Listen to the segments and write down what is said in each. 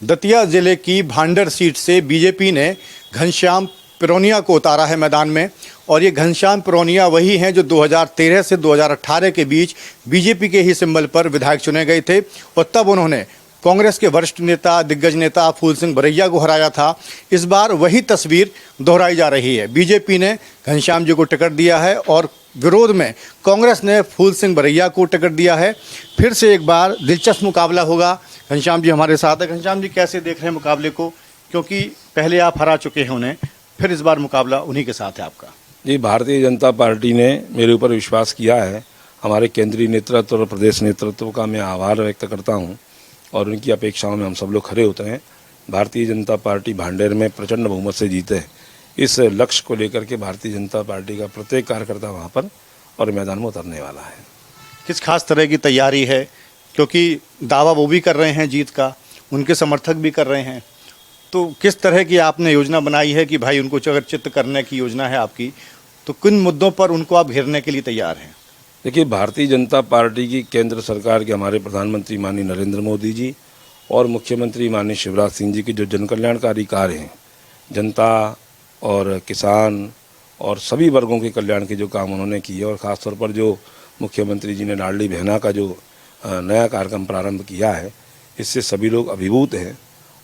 दतिया जिले की भांडर सीट से बीजेपी ने घनश्याम पिरोनिया को उतारा है मैदान में। और ये घनश्याम पिरोनिया वही हैं जो 2013 से 2018 के बीच बीजेपी के ही सिंबल पर विधायक चुने गए थे और तब उन्होंने कांग्रेस के वरिष्ठ नेता दिग्गज नेता फूल सिंह बरैया को हराया था। इस बार वही तस्वीर दोहराई जा रही है। बीजेपी ने घनश्याम जी को टिकट दिया है और विरोध में कांग्रेस ने फूल सिंह बरैया को टिकट दिया है। फिर से एक बार दिलचस्प मुकाबला होगा। घनश्याम जी हमारे साथ है। घनश्याम जी, कैसे देख रहे हैं मुकाबले को, क्योंकि पहले आप हरा चुके हैं उन्हें, फिर इस बार मुकाबला उन्हीं के साथ है आपका? जी, भारतीय जनता पार्टी ने मेरे ऊपर विश्वास किया है। हमारे केंद्रीय नेतृत्व और प्रदेश नेतृत्व का मैं आभार व्यक्त करता हूं और उनकी अपेक्षाओं में हम सब लोग खरे उतरे हैं। भारतीय जनता पार्टी भांडेर में प्रचंड बहुमत से जीते। इस लक्ष्य को लेकर के भारतीय जनता पार्टी का प्रत्येक कार्यकर्ता वहां पर और मैदान में उतरने वाला है। किस खास तरह की तैयारी है, क्योंकि दावा वो भी कर रहे हैं जीत का, उनके समर्थक भी कर रहे हैं, तो किस तरह की आपने योजना बनाई है कि भाई उनको अगर चित्त करने की योजना है आपकी, तो किन मुद्दों पर उनको आप घेरने के लिए तैयार हैं? देखिए, भारतीय जनता पार्टी की केंद्र सरकार के हमारे प्रधानमंत्री माननीय नरेंद्र मोदी जी और मुख्यमंत्री माननीय शिवराज सिंह जी के जो जनकल्याणकारी कार्य हैं, जनता और किसान और सभी वर्गों के कल्याण के जो काम उन्होंने किए और ख़ासतौर पर जो मुख्यमंत्री जी ने लाडली बहना का जो नया कार्यक्रम प्रारंभ किया है, इससे सभी लोग अभिभूत हैं।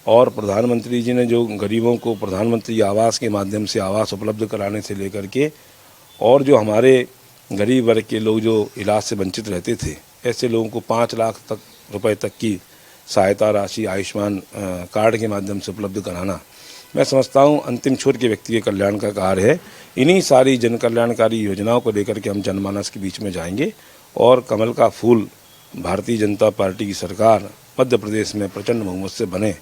और प्रधानमंत्री जी ने जो गरीबों को प्रधानमंत्री आवास के माध्यम से आवास उपलब्ध कराने से लेकर के और जो हमारे गरीब वर्ग के लोग जो इलाज से वंचित रहते थे, ऐसे लोगों को 5 लाख रुपए तक की सहायता राशि आयुष्मान कार्ड के माध्यम से उपलब्ध कराना, मैं समझता हूँ अंतिम छोर के व्यक्ति के कल्याण का कार्य है। इन्हीं सारी जन कल्याणकारी योजनाओं को लेकर के हम जनमानस के बीच में जाएंगे और कमल का फूल भारतीय जनता पार्टी की सरकार मध्य प्रदेश में प्रचंड बहुमत से बने,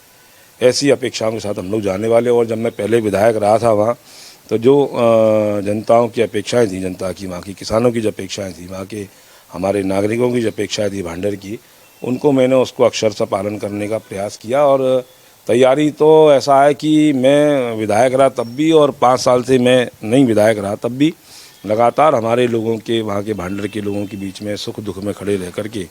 ऐसी अपेक्षाओं के साथ हम लोग जाने वाले। और जब मैं पहले विधायक रहा था वहाँ, तो जो जनताओं की अपेक्षाएं थी, जनता की, वहाँ की किसानों की जो अपेक्षाएं थी, वहाँ के हमारे नागरिकों की जो अपेक्षाएं थी भांडेर की, उनको मैंने उसको अक्षरशः पालन करने का प्रयास किया। और तैयारी तो ऐसा है कि मैं विधायक रहा तब भी और 5 साल से मैं नहीं विधायक रहा तब भी लगातार हमारे लोगों के, वहाँ के भांडेर के लोगों के बीच में सुख दुख में खड़े रह करके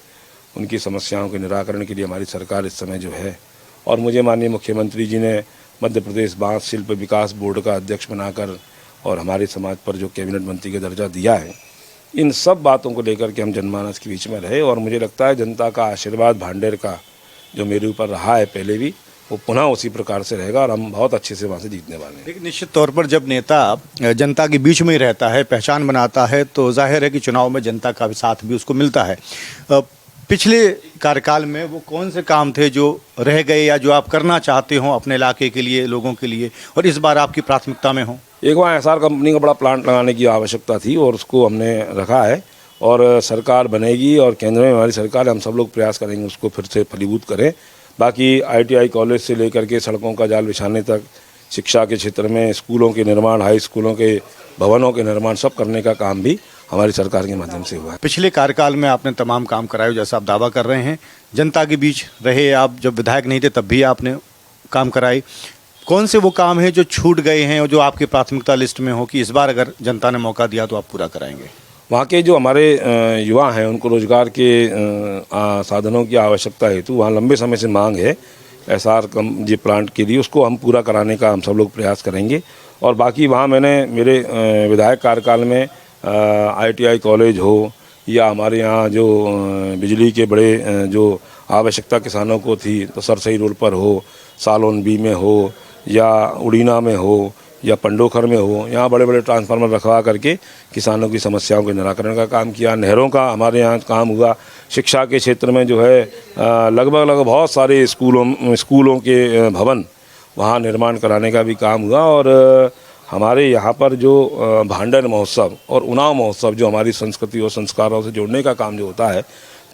उनकी समस्याओं के निराकरण के लिए हमारी सरकार इस समय जो है, और मुझे माननीय मुख्यमंत्री जी ने मध्य प्रदेश बांस शिल्प विकास बोर्ड का अध्यक्ष बनाकर और हमारे समाज पर जो कैबिनेट मंत्री का दर्जा दिया है, इन सब बातों को लेकर के हम जनमानस के बीच में रहे। और मुझे लगता है जनता का आशीर्वाद भांडेर का जो मेरे ऊपर रहा है पहले भी, वो पुनः उसी प्रकार से रहेगा और हम बहुत अच्छे से वहाँ से जीतने वाले हैं। लेकिन निश्चित तौर पर जब नेता जनता के बीच में ही रहता है, पहचान बनाता है, तो जाहिर है कि चुनाव में जनता का भी साथ भी उसको मिलता है। पिछले कार्यकाल में वो कौन से काम थे जो रह गए या जो आप करना चाहते हो अपने इलाके के लिए, लोगों के लिए, और इस बार आपकी प्राथमिकता में हो? एक वहाँ एसआर कंपनी का बड़ा प्लांट लगाने की आवश्यकता थी और उसको हमने रखा है और सरकार बनेगी और केंद्र में हमारी सरकार है, हम सब लोग प्रयास करेंगे उसको फिर से फलीभूत करें। बाकी ITI कॉलेज से लेकर के सड़कों का जाल बिछाने तक, शिक्षा के क्षेत्र में स्कूलों के निर्माण, हाई स्कूलों के भवनों के निर्माण, सब करने का काम भी हमारी सरकार के माध्यम से हुआ है। पिछले कार्यकाल में आपने तमाम काम कराए जैसा आप दावा कर रहे हैं, जनता के बीच रहे आप, जब विधायक नहीं थे तब भी आपने काम कराए। कौन से वो काम हैं जो छूट गए हैं और जो आपकी प्राथमिकता लिस्ट में हो कि इस बार अगर जनता ने मौका दिया तो आप पूरा कराएंगे? वहाँ के जो हमारे युवा हैं उनको रोजगार के साधनों की आवश्यकता हेतु वहाँ लंबे समय से मांग है एसआर जी प्लांट के लिए, उसको हम पूरा कराने का हम सब लोग प्रयास करेंगे। और बाकी वहाँ मैंने मेरे विधायक कार्यकाल में ITI कॉलेज हो या हमारे यहाँ जो बिजली के बड़े जो आवश्यकता किसानों को थी, तो सरसई रोड पर हो, सालोन बी में हो या उड़ीना में हो या पंडोखर में हो, यहाँ बड़े बड़े ट्रांसफार्मर रखवा करके किसानों की समस्याओं के निराकरण का काम किया। नहरों का हमारे यहाँ काम हुआ। शिक्षा के क्षेत्र में जो है लगभग बहुत सारे स्कूलों के भवन वहाँ निर्माण कराने का भी काम हुआ। और हमारे यहाँ पर जो भांडेर महोत्सव और उन्नाव महोत्सव जो हमारी संस्कृति और संस्कारों से जोड़ने का काम जो होता है,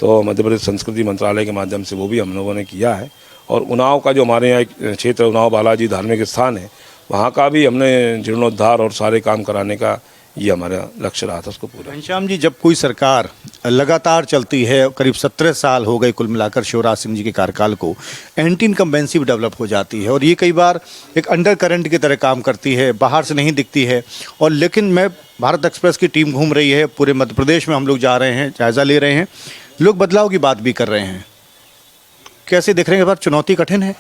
तो मध्य प्रदेश संस्कृति मंत्रालय के माध्यम से वो भी हम लोगों ने किया है। और उन्नाव का जो हमारे यहाँ एक क्षेत्र उन्नाव बालाजी धार्मिक स्थान है, वहाँ का भी हमने जीर्णोद्धार और सारे काम कराने का ये हमारा लक्ष्य रहा था, उसको पूरा। घनश्याम जी, जब कोई सरकार लगातार चलती है, करीब 17 साल हो गए कुल मिलाकर शिवराज सिंह जी के कार्यकाल को, एंटी इनकम्बेंसी भी डेवलप हो जाती है और ये कई बार एक अंडर करंट की तरह काम करती है, बाहर से नहीं दिखती है। और लेकिन मैं भारत एक्सप्रेस की टीम घूम रही है पूरे मध्य प्रदेश में, हम लोग जा रहे हैं, जायज़ा ले रहे हैं, लोग बदलाव की बात भी कर रहे हैं। कैसे देख रहे हैं? इस बार चुनौती कठिन है?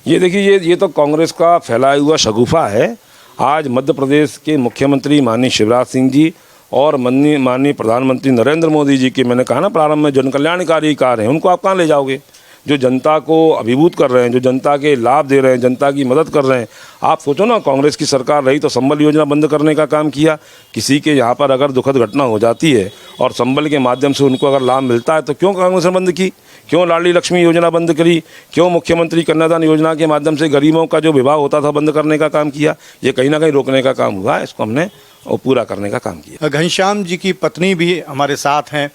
ये देखिए, ये तो कांग्रेस का फैलाया हुआ शगुफा है। आज मध्य प्रदेश के मुख्यमंत्री माननीय शिवराज सिंह जी और माननीय प्रधानमंत्री नरेंद्र मोदी जी के, मैंने कहा ना प्रारंभ में, जन कल्याणकारी कार्य हैं, उनको आप कहाँ ले जाओगे? जो जनता को अभिभूत कर रहे हैं, जो जनता के लाभ दे रहे हैं, जनता की मदद कर रहे हैं। आप सोचो ना, कांग्रेस की सरकार रही तो संबल योजना बंद करने का काम किया। किसी के यहाँ पर अगर दुखद घटना हो जाती है और संबल के माध्यम से उनको अगर लाभ मिलता है तो क्यों कांग्रेस ने बंद की? क्यों लाडली लक्ष्मी योजना बंद करी? क्यों मुख्यमंत्री कन्यादान योजना के माध्यम से गरीबों का जो विवाह होता था बंद करने का काम किया? ये कहीं ना कहीं रोकने का काम हुआ है, इसको हमने और पूरा करने का काम किया। घनश्याम जी की पत्नी भी हमारे साथ हैं।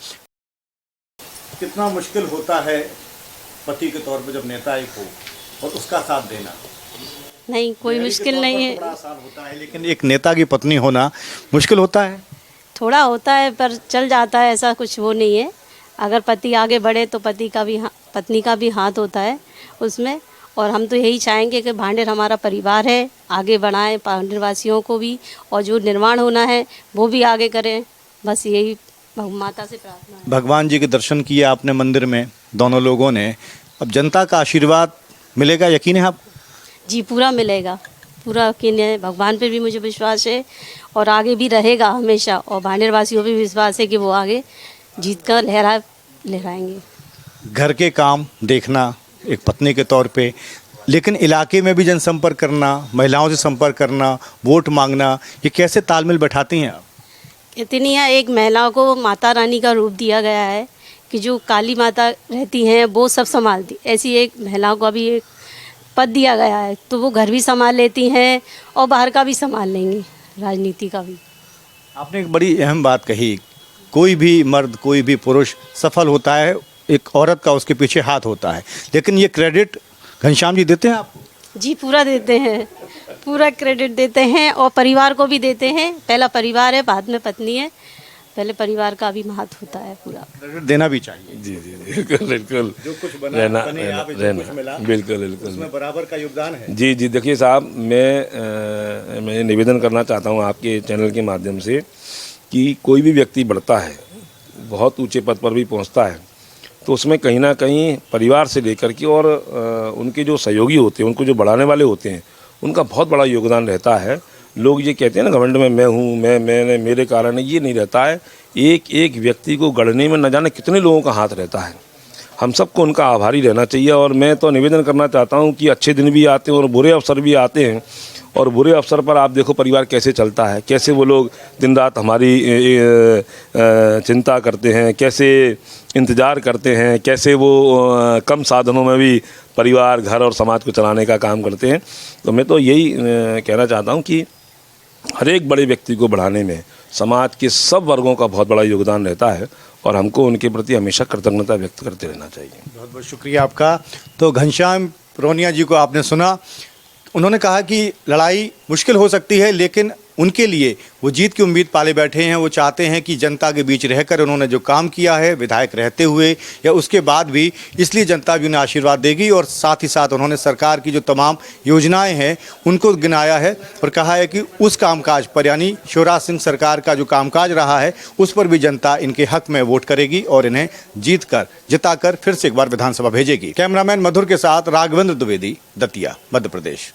कितना मुश्किल होता है पति के तौर पर जब नेता एक हो और उसका साथ देना? नहीं, कोई मुश्किल नहीं है। बड़ा आसान होता है, लेकिन एक नेता की पत्नी होना मुश्किल होता है। थोड़ा होता है पर चल जाता है, ऐसा कुछ वो नहीं है। अगर पति आगे बढ़े तो पत्नी का भी हाथ होता है उसमें। और हम तो यही चाहेंगे कि भांडेर हमारा परिवार है, आगे बढ़ाएं भांडेर वासियों को भी, और जो निर्माण होना है वो भी आगे करें। बस यही माता से प्रार्थना है। भगवान जी के दर्शन किए आपने मंदिर में, दोनों लोगों ने। अब जनता का आशीर्वाद मिलेगा, यकीन है आप? जी, पूरा मिलेगा, पूरा यकीन है। भगवान पे भी मुझे विश्वास है और आगे भी रहेगा हमेशा। और भांडेर वासियों पे भी विश्वास है कि वो आगे जीत कर लहराएंगे। घर के काम देखना एक पत्नी के तौर पे, लेकिन इलाके में भी जनसंपर्क करना, महिलाओं से संपर्क करना, वोट मांगना, ये कैसे तालमेल बैठाती हैं आप? इतनी है, एक महिला को माता रानी का रूप दिया गया है कि जो काली माता रहती हैं वो सब संभालती। ऐसी एक महिला को अभी एक पद दिया गया है, तो वो घर भी संभाल लेती हैं और बाहर का भी संभाल लेंगी, राजनीति का भी। आपने एक बड़ी अहम बात कही, कोई भी मर्द, कोई भी पुरुष सफल होता है, एक औरत का उसके पीछे हाथ होता है, लेकिन ये क्रेडिट घनश्याम जी देते हैं आपको? जी, पूरा देते हैं, पूरा क्रेडिट देते हैं और परिवार को भी देते हैं। पहला परिवार है, बाद में पत्नी है, पहले परिवार का भी महत्व होता है। पूरा क्रेडिट देना भी चाहिए। जी जी बिल्कुल बिल्कुल। जो कुछ रहना बिल्कुल बिल्कुल, उसमें बराबर का योगदान है। जी जी। देखिए साहब, मैं निवेदन करना चाहता हूँ आपके चैनल के माध्यम से कि कोई भी व्यक्ति बढ़ता है, बहुत ऊंचे पद पर भी पहुँचता है, तो उसमें कहीं ना कहीं परिवार से लेकर के और उनके जो सहयोगी होते हैं, उनको जो बढ़ाने वाले होते हैं, उनका बहुत बड़ा योगदान रहता है। लोग ये कहते हैं ना घमंड में मैं हूँ, मैंने मेरे कारण, ये नहीं रहता है। एक एक व्यक्ति को गढ़ने में न जाने कितने लोगों का हाथ रहता है। हम सबको उनका आभारी रहना चाहिए। और मैं तो निवेदन करना चाहता हूँ कि अच्छे दिन भी आते हैं और बुरे अवसर भी आते हैं, और बुरे अवसर पर आप देखो परिवार कैसे चलता है, कैसे वो लोग दिन रात हमारी चिंता करते हैं, कैसे इंतज़ार करते हैं, कैसे वो कम साधनों में भी परिवार, घर और समाज को चलाने का काम करते हैं। तो मैं तो यही कहना चाहता हूँ कि हर एक बड़े व्यक्ति को बढ़ाने में समाज के सब वर्गों का बहुत बड़ा योगदान रहता है, और हमको उनके प्रति हमेशा कृतज्ञता व्यक्त करते रहना चाहिए। बहुत बहुत शुक्रिया आपका। तो घनश्याम पिरोनिया जी को आपने सुना, उन्होंने कहा कि लड़ाई मुश्किल हो सकती है, लेकिन उनके लिए वो जीत की उम्मीद पाले बैठे हैं। वो चाहते हैं कि जनता के बीच रहकर उन्होंने जो काम किया है विधायक रहते हुए या उसके बाद भी, इसलिए जनता भी उन्हें आशीर्वाद देगी। और साथ ही साथ उन्होंने सरकार की जो तमाम योजनाएं हैं उनको गिनाया है और कहा है कि उस कामकाज पर, यानी शिवराज सिंह सरकार का जो कामकाज रहा है, उस पर भी जनता इनके हक में वोट करेगी और इन्हें जिताकर फिर से एक बार विधानसभा भेजेगी। कैमरामैन मधुर के साथ राघवेंद्र द्विवेदी, दतिया, मध्य प्रदेश।